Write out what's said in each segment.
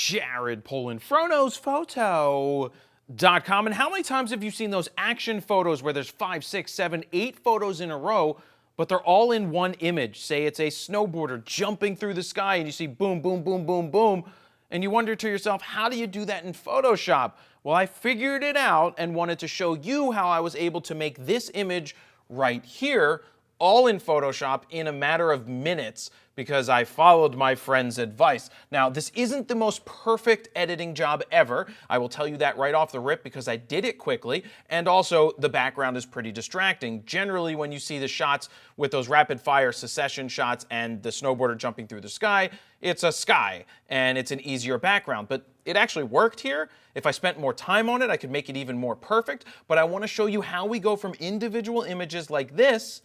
Jared Polin, FroKnowsPhoto.com. And how many times have you seen those action photos where there's 5, 6, 7, 8 photos in a row, but they're all in one image? Say it's a snowboarder jumping through the sky and you see boom, boom, boom, boom, boom. And you wonder to yourself, how do you do that in Photoshop? Well, I figured it out and wanted to show you how I was able to make this image right here, all in Photoshop in a matter of minutes, because I followed my friend's advice. Now, this isn't the most perfect editing job ever. I will tell you that right off the rip because I did it quickly, and also the background is pretty distracting. Generally, when you see the shots with those rapid fire succession shots and the snowboarder jumping through the sky, it's a sky and it's an easier background. But it actually worked here. If I spent more time on it, I could make it even more perfect. But I want to show you how we go from individual images like this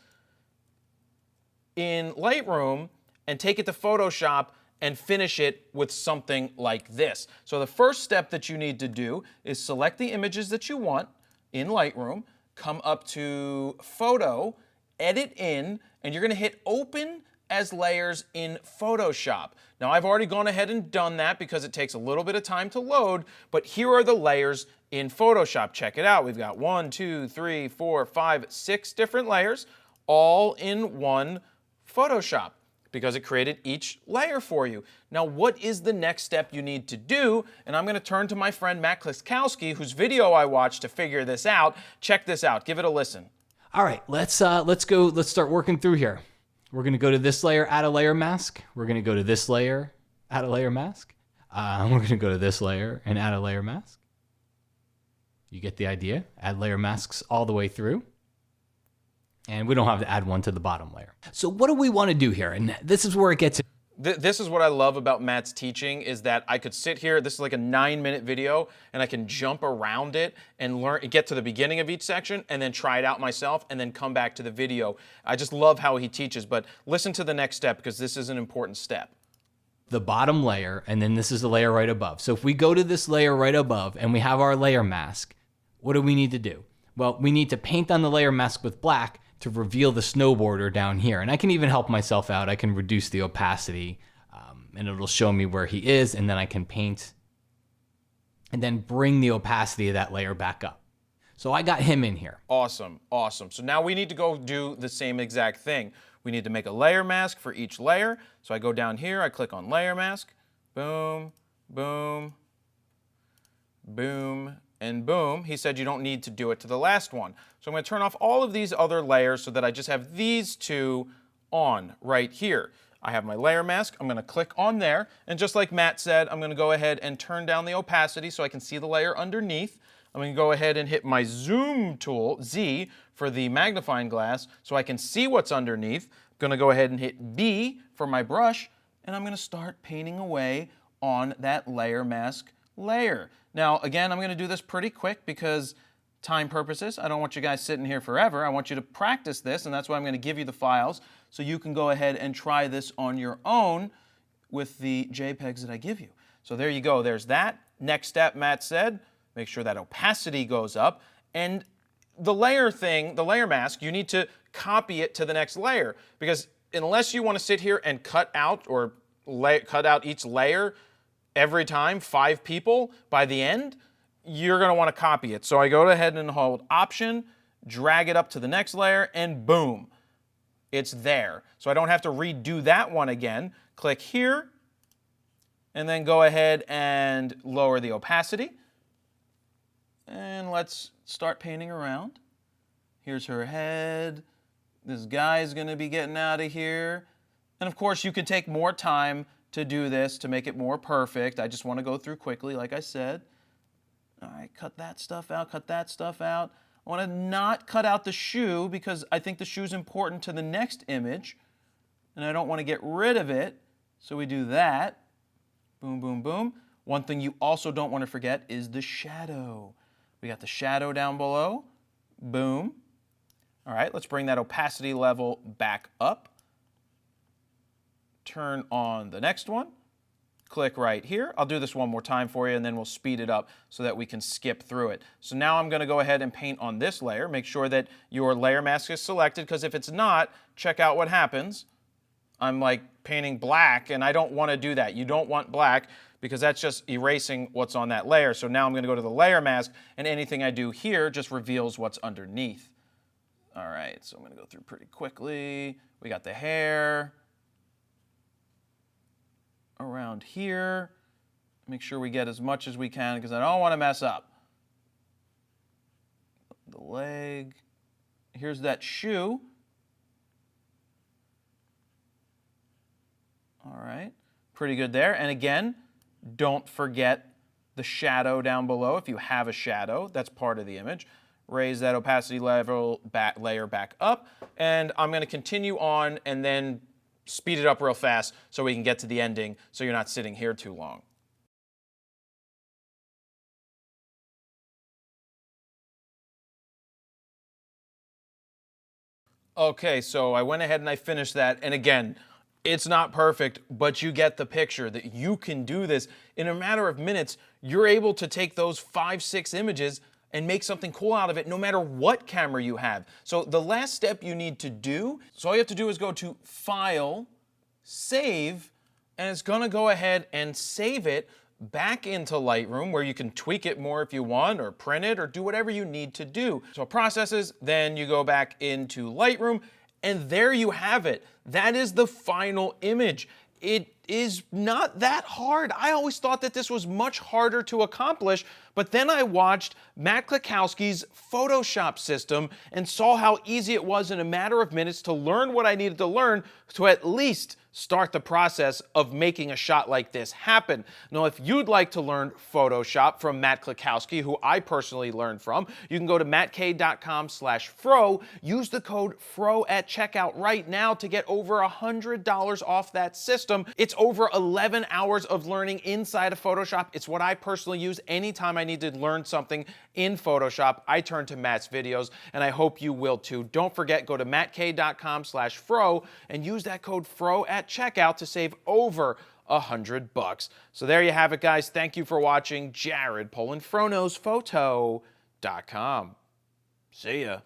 in Lightroom and take it to Photoshop and finish it with something like this. So the first step that you need to do is select the images that you want in Lightroom, come up to Photo, Edit in, and you're gonna hit Open as Layers in Photoshop. Now I've already gone ahead and done that because it takes a little bit of time to load, but here are the layers in Photoshop. Check it out. We've got 1, 2, 3, 4, 5, 6 different layers, all in one Photoshop, because it created each layer for you. Now, what is the next step you need to do? And I'm going to turn to my friend Matt Kliskowski, whose video I watched to figure this out. Check this out. Give it a listen. All right, let's start working through here. We're going to go to this layer, add a layer mask. We're going to go to this layer, add a layer mask. We're going to go to this layer and add a layer mask. You get the idea. Add layer masks all the way through. And we don't have to add one to the bottom layer. So what do we want to do here? And this is where it gets... This is what I love about Matt's teaching, is that I could sit here, this is like a 9-minute video, and I can jump around it and get to the beginning of each section and then try it out myself and then come back to the video. I just love how he teaches, but listen to the next step because this is an important step. The bottom layer, and then this is the layer right above. So if we go to this layer right above and we have our layer mask, what do we need to do? Well, we need to paint on the layer mask with black to reveal the snowboarder down here. And I can even help myself out. I can reduce the opacity and it'll show me where he is, and then I can paint and then bring the opacity of that layer back up. So I got him in here. Awesome, awesome. So now we need to go do the same exact thing. We need to make a layer mask for each layer. So I go down here, I click on layer mask, boom, boom, boom, and boom. He said you don't need to do it to the last one. So I'm going to turn off all of these other layers so that I just have these two on right here. I have my layer mask. I'm going to click on there. And just like Matt said, I'm going to go ahead and turn down the opacity so I can see the layer underneath. I'm going to go ahead and hit my zoom tool, Z, for the magnifying glass so I can see what's underneath. I'm going to go ahead and hit B for my brush, and I'm going to start painting away on that layer mask layer. Now, again, I'm going to do this pretty quick because time purposes, I don't want you guys sitting here forever. I want you to practice this, and that's why I'm going to give you the files so you can go ahead and try this on your own with the JPEGs that I give you. So there you go. There's that. Next step, Matt said, make sure that opacity goes up. And the layer thing, the layer mask, you need to copy it to the next layer, because unless you want to sit here and cut out each layer every time, 5 people by the end, you're going to want to copy it. So I go ahead and hold Option, drag it up to the next layer, and boom, it's there. So I don't have to redo that one again. Click here, and then go ahead and lower the opacity. And let's start painting around. Here's her head. This guy's going to be getting out of here. And of course, you could take more time to do this to make it more perfect. I just want to go through quickly, like I said. All right, cut that stuff out, cut that stuff out. I want to not cut out the shoe because I think the shoe's important to the next image, and I don't want to get rid of it, so we do that. Boom, boom, boom. One thing you also don't want to forget is the shadow. We got the shadow down below. Boom. All right, let's bring that opacity level back up. Turn on the next one. Click right here. I'll do this one more time for you, and then we'll speed it up so that we can skip through it. So now I'm going to go ahead and paint on this layer. Make sure that your layer mask is selected, because if it's not, check out what happens. I'm like painting black, and I don't want to do that. You don't want black because that's just erasing what's on that layer. So now I'm going to go to the layer mask, and anything I do here just reveals what's underneath. All right, so I'm going to go through pretty quickly. We got the hair around here. Make sure we get as much as we can because I don't want to mess up. The leg. Here's that shoe. All right, pretty good there. And again, don't forget the shadow down below. If you have a shadow, that's part of the image. Raise that opacity level layer back up. And I'm going to continue on and then speed it up real fast so we can get to the ending so you're not sitting here too long. Okay, so I went ahead and I finished that. And again, it's not perfect, but you get the picture that you can do this. In a matter of minutes, you're able to take those 5, 6 images and make something cool out of it no matter what camera you have. So the last step you need to do, so all you have to do is go to File, Save, and it's gonna go ahead and save it back into Lightroom where you can tweak it more if you want or print it or do whatever you need to do. So it processes, then you go back into Lightroom and there you have it. That is the final image. It is not that hard. I always thought that this was much harder to accomplish, but then I watched Matt Klakowski's Photoshop system and saw how easy it was in a matter of minutes to learn what I needed to learn to at least start the process of making a shot like this happen. Now, if you'd like to learn Photoshop from Matt Klakowski, who I personally learned from, you can go to mattkay.com/fro, use the code FRO at checkout right now to get over $100 off that system. It's over 11 hours of learning inside of Photoshop. It's what I personally use anytime I need to learn something in Photoshop. I turn to Matt's videos, and I hope you will too. Don't forget, go to mattkay.com/fro and use that code FRO at checkout to save over $100. So there you have it, guys. Thank you for watching. Jared, PolinFroKnowsPhoto.com. See ya.